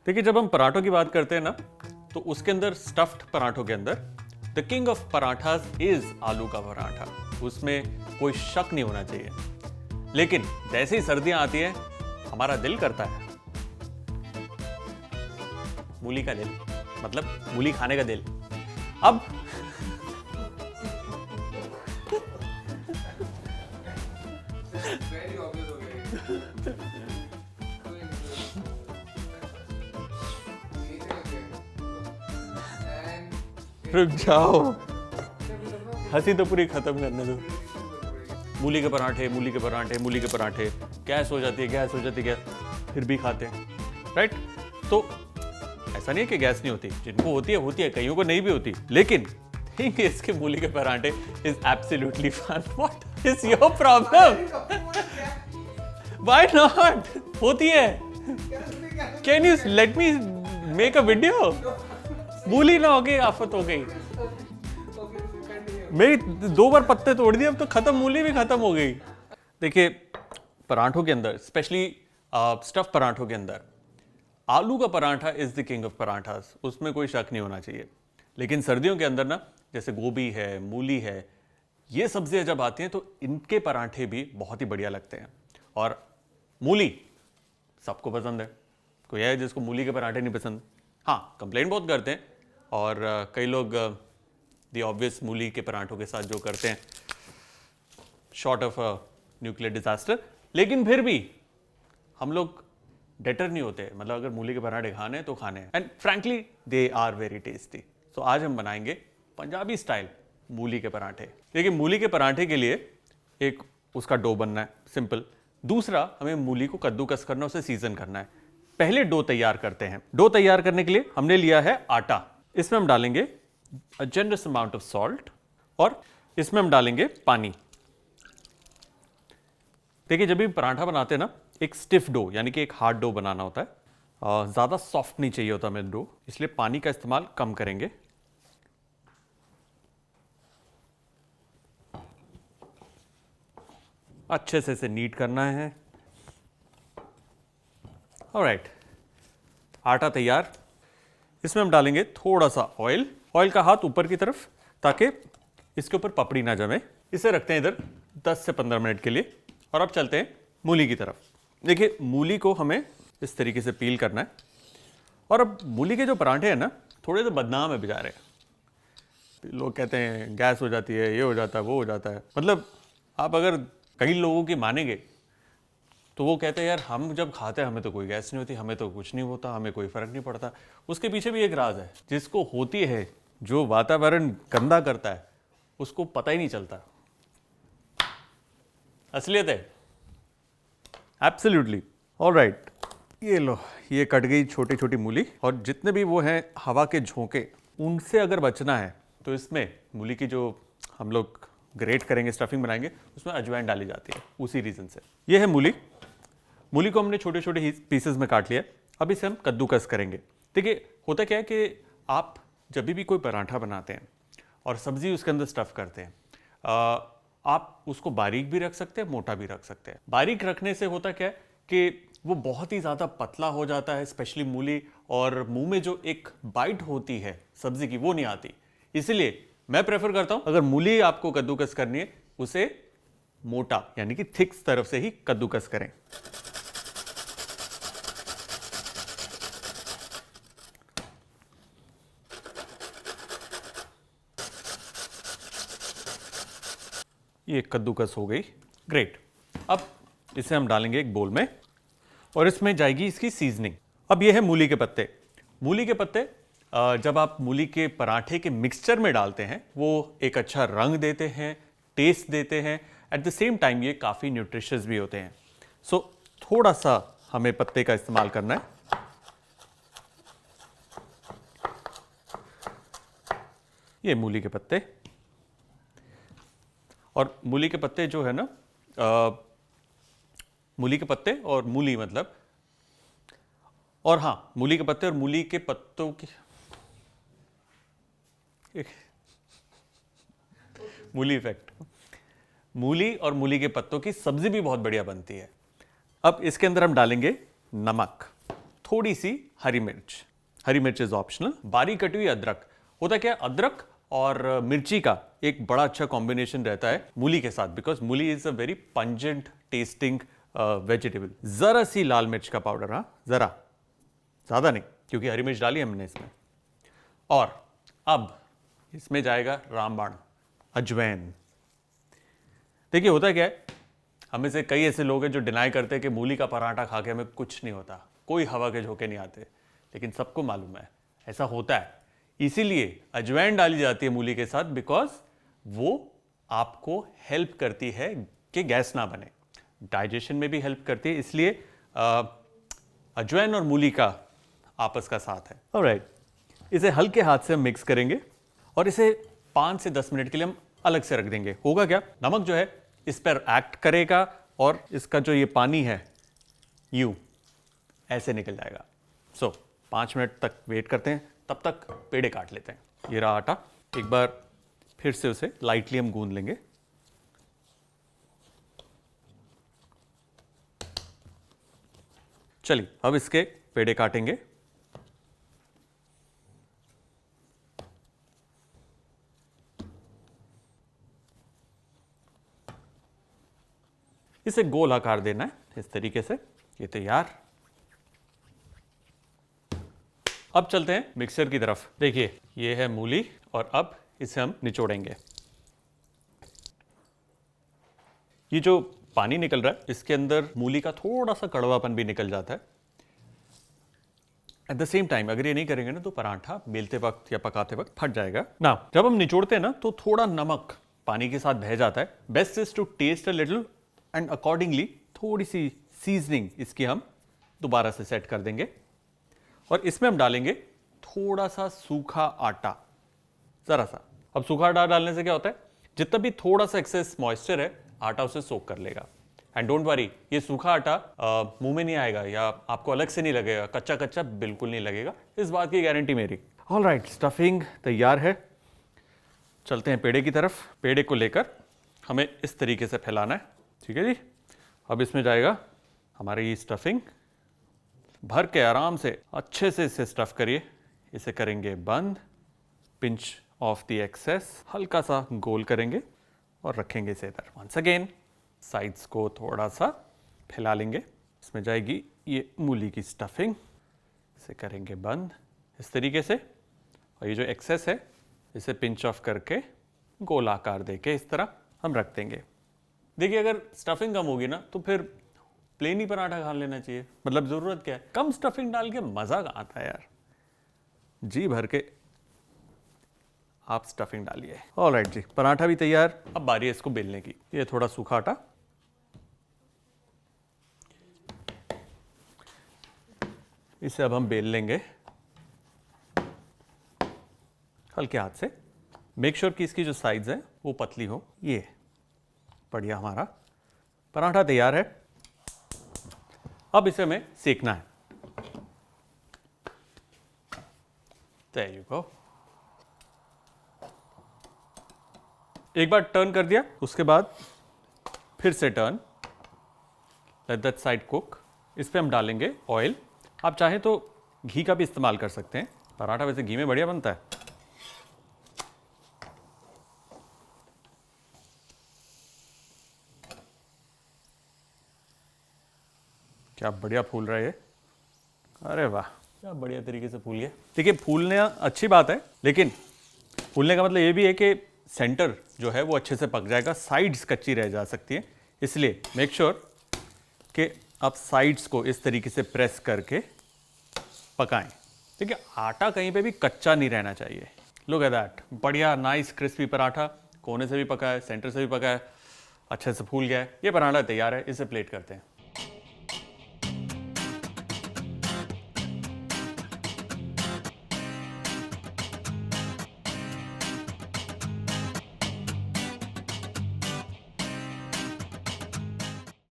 देखिए, जब हम पराठों की बात करते हैं ना, तो उसके अंदर स्टफ्ड पराठों के अंदर the king of parathas is आलू का पराठा। उसमें कोई शक नहीं होना चाहिए। लेकिन जैसे ही सर्दियां आती है, हमारा दिल करता है मूली का दिल, मतलब मूली खाने का दिल। अब Very obvious हो गया ये। रुक जाओ, हंसी तो पूरी खत्म करने दो। मूली के पराठे, मूली के पराठे, मूली के पराठे, गैस हो जाती है, गैस हो जाती है, फिर भी खाते हैं, राइट? तो ऐसा नहीं है कि गैस नहीं होती, जिनको होती है, कईयों को नहीं भी होती। लेकिन थिंक इसके मूली के पराठे is absolutely fun. What is your problem? Why not? होती है। Can you let me make a video? मूली ना हो गई, आफत हो गई। मेरी 2 बार पत्ते तोड़ दिए, अब तो खत्म, मूली भी खत्म हो गई। देखिए, पराठों के अंदर, स्पेशली स्टफ पराठों के अंदर, आलू का paratha is the king of parathas, उसमें कोई शक नहीं होना चाहिए। लेकिन सर्दियों के अंदर ना, जैसे गोभी है, मूली है, ये सब्जियां जब आती हैं तो इनके पराठे भी बहुत ही बढ़िया लगते हैं। और मूली सबको पसंद है, कोई है जिसको मूली के पराठे नहीं पसंद? हाँ, कंप्लेंट बहुत करते हैं। और कई लोग दी ऑब्वियस मूली के पराठों के साथ जो करते हैं, शॉर्ट ऑफ न्यूक्लियर डिजास्टर। लेकिन फिर भी हम लोग डेटर नहीं होते, मतलब अगर मूली के पराठे खाने हैं तो खाने हैं, and frankly they are very tasty. तो आज हम बनाएंगे पंजाबी स्टाइल मूली के पराठे। देखिए, मूली के पराठे के लिए एक उसका डो बनना है, सिंपल। दूसरा, हमें मूली को कद्दूकस करना, उसे सीजन करना है। पहले डो तैयार करते हैं। डो तैयार करने के लिए हमने लिया है आटा। इसमें हम डालेंगे a generous amount of salt और इसमें हम डालेंगे पानी। देखिए, जब भी पराठा बनाते हैं ना, एक स्टिफ डो यानी कि एक हार्ड डो बनाना होता है। ज्यादा सॉफ्ट नहीं चाहिए होता हमें डो, इसलिए पानी का इस्तेमाल कम करेंगे। अच्छे से इसे नीट करना है। ऑलराइट, आटा तैयार। इसमें हम डालेंगे थोड़ा सा ऑयल। ऑयल का हाथ ऊपर की तरफ, ताकि इसके ऊपर पपड़ी ना जमे। इसे रखते हैं इधर 10 से 15 मिनट के लिए। और अब चलते हैं मूली की तरफ। देखिए, मूली को हमें इस तरीके से पील करना है। और अब मूली के जो पराठे हैं ना, थोड़े से बदनाम है बेचारे। लोग कहते हैं गैस हो जाती है, ये हो जाता है, वो हो जाता है। मतलब आप अगर कई लोगों की मानेंगे तो वो कहते हैं यार, हम जब खाते हैं हमें तो कोई गैस नहीं होती, हमें तो कुछ नहीं होता, हमें कोई फर्क नहीं पड़ता। उसके पीछे भी एक राज है, जिसको होती है, जो वातावरण गंदा करता है उसको पता ही नहीं चलता। असलियत है। एब्सोल्युटली। ऑलराइट, ये लो, ये कट गई छोटी छोटी मूली। और जितने भी वो हैं हवा के झोंके, उनसे अगर बचना है तो इसमें मूली की जो हम लोग ग्रेट करेंगे, स्टफिंग बनाएंगे, उसमें अजवाइन डाली जाती है, उसी रीजन से। ये है मूली। मूली को हमने छोटे छोटे पीसेस में काट लिया। अब इसे हम कद्दूकस करेंगे। देखिए, होता क्या है कि आप जब भी कोई पराठा बनाते हैं और सब्जी उसके अंदर स्टफ करते हैं, आप उसको बारीक भी रख सकते हैं, मोटा भी रख सकते हैं। बारीक रखने से होता क्या है कि वो बहुत ही ज़्यादा पतला हो जाता है, स्पेशली मूली, और मुंह में जो एक बाइट होती है सब्जी की, वो नहीं आती। इसलिए मैं प्रेफर करता हूं, अगर मूली आपको कद्दूकस करनी है, उसे मोटा यानी कि थिक तरफ से ही कद्दूकस करें। ये कद्दूकस हो गई, ग्रेट। अब इसे हम डालेंगे एक बोल में और इसमें जाएगी इसकी सीजनिंग। अब ये है मूली के पत्ते। मूली के पत्ते जब आप मूली के पराठे के मिक्सचर में डालते हैं, वो एक अच्छा रंग देते हैं, टेस्ट देते हैं, एट द सेम टाइम ये काफ़ी न्यूट्रिशियस भी होते हैं। सो थोड़ा सा हमें पत्ते का इस्तेमाल करना है। ये मूली के पत्ते, और मूली के पत्ते जो है ना, मूली के पत्ते और मूली मतलब, और हाँ, मूली के पत्ते और मूली के पत्तों की मूली इफेक्ट। मूली और मूली के पत्तों की सब्जी भी बहुत बढ़िया बनती है। अब इसके अंदर हम डालेंगे नमक, थोड़ी सी हरी मिर्च इज ऑप्शनल, बारीक कटी हुई अदरक। होता क्या है, अदरक और मिर्ची का एक बड़ा अच्छा कॉम्बिनेशन रहता है मूली के साथ, बिकॉज मूली is a very pungent testing vegetable. जरा सी लाल मिर्च का पाउडर, हाँ जरा, ज्यादा नहीं क्योंकि हरी मिर्च डाली हमने इसमें। और अब इसमें जाएगा रामबाण, अजवैन। देखिए होता क्या है, हमें से कई ऐसे लोग हैं जो डिनाई करते हैं कि मूली का पराठा खा के हमें कुछ नहीं होता, कोई हवा के झोंके नहीं आते, लेकिन सबको मालूम है ऐसा होता है। इसीलिए अजवैन डाली जाती है मूली के साथ, बिकॉज वो आपको हेल्प करती है कि गैस ना बने, डाइजेशन में भी हेल्प करती है, इसलिए अजवैन और मूली का आपस का साथ है। ऑलराइट, इसे हल्के हाथ से हम मिक्स करेंगे और इसे 5 से 10 मिनट के लिए हम अलग से रख देंगे। होगा क्या, नमक जो है इस पर एक्ट करेगा और इसका जो ये पानी है यूं ऐसे निकल जाएगा। सो 5 मिनट तक वेट करते हैं, तब तक पेड़े काट लेते हैं। ये रहा आटा, एक बार फिर से उसे लाइटली हम गूंद लेंगे। चलिए अब इसके पेड़े काटेंगे। इसे गोल आकार देना है इस तरीके से। ये तैयार। अब चलते हैं मिक्सर की तरफ। देखिए ये है मूली और अब इसे हम निचोड़ेंगे। ये जो पानी निकल रहा है इसके अंदर मूली का थोड़ा सा कड़वापन भी निकल जाता है। एट द सेम टाइम अगर ये नहीं करेंगे ना तो पराठा बेलते वक्त या पकाते वक्त फट जाएगा ना। जब हम निचोड़ते हैं ना तो थोड़ा नमक पानी के साथ बह जाता है। Best is to taste a little and accordingly थोड़ी सी सीजनिंग इसकी हम दोबारा से सेट कर देंगे। और इसमें हम डालेंगे थोड़ा सा सूखा आटा, जरा सा। अब सूखा आटा डालने से क्या होता है, जितना भी थोड़ा सा एक्सेस मॉइस्चर है आटा उसे सोक कर लेगा। एंड डोंट वरी, ये सूखा आटा मुंह में नहीं आएगा या आपको अलग से नहीं लगेगा, कच्चा कच्चा बिल्कुल नहीं लगेगा, इस बात की गारंटी मेरी। ऑलराइट, स्टफिंग तैयार है। चलते हैं पेड़े की तरफ। पेड़े को लेकर हमें इस तरीके से फैलाना है, ठीक है जी। अब इसमें जाएगा हमारी स्टफिंग। भर के आराम से अच्छे से इसे स्टफ करिए। इसे करेंगे बंद, पिंच ऑफ द एक्सेस, हल्का सा गोल करेंगे और रखेंगे इसे इधर। वंस अगेन साइड्स को थोड़ा सा फैला लेंगे। इसमें जाएगी ये मूली की स्टफिंग। इसे करेंगे बंद इस तरीके से और ये जो एक्सेस है इसे पिंच ऑफ करके गोल आकार देके इस तरह हम रख देंगे। देखिए अगर स्टफिंग कम होगी ना तो फिर प्लेन ही पराठा खा लेना चाहिए। मतलब जरूरत क्या है, कम स्टफिंग डाल के मजा कहाँ आता है यार। जी भर के आप स्टफिंग डालिए। ऑलराइट जी, पराठा भी तैयार। अब बारी है इसको बेलने की। ये थोड़ा सूखा आटा, इसे अब हम बेल लेंगे हल्के हाथ से। मेक श्योर कि इसकी जो साइड्स है वो पतली हो। ये बढ़िया, हमारा पराठा तैयार है। अब इसे हमें सेकना है। There you go। एक बार टर्न कर दिया, उसके बाद फिर से turn, let that side cook. इस पे हम डालेंगे ऑयल। आप चाहें तो घी का भी इस्तेमाल कर सकते हैं, पराठा वैसे घी में बढ़िया बनता है। क्या बढ़िया फूल रहा है ये। अरे वाह, क्या बढ़िया तरीके से फूल गया। देखिए फूलने अच्छी बात है, लेकिन फूलने का मतलब ये भी है कि सेंटर जो है वो अच्छे से पक जाएगा, साइड्स कच्ची रह जा सकती है। इसलिए मेक श्योर कि आप साइड्स को इस तरीके से प्रेस करके पकाएं। देखिए आटा कहीं पे भी कच्चा नहीं रहना चाहिए। लुक एट दैट, बढ़िया नाइस क्रिस्पी पराठा, कोने से भी पका है, सेंटर से भी पका है, अच्छे से फूल गया है। ये पराठा तैयार है, इसे प्लेट करते हैं।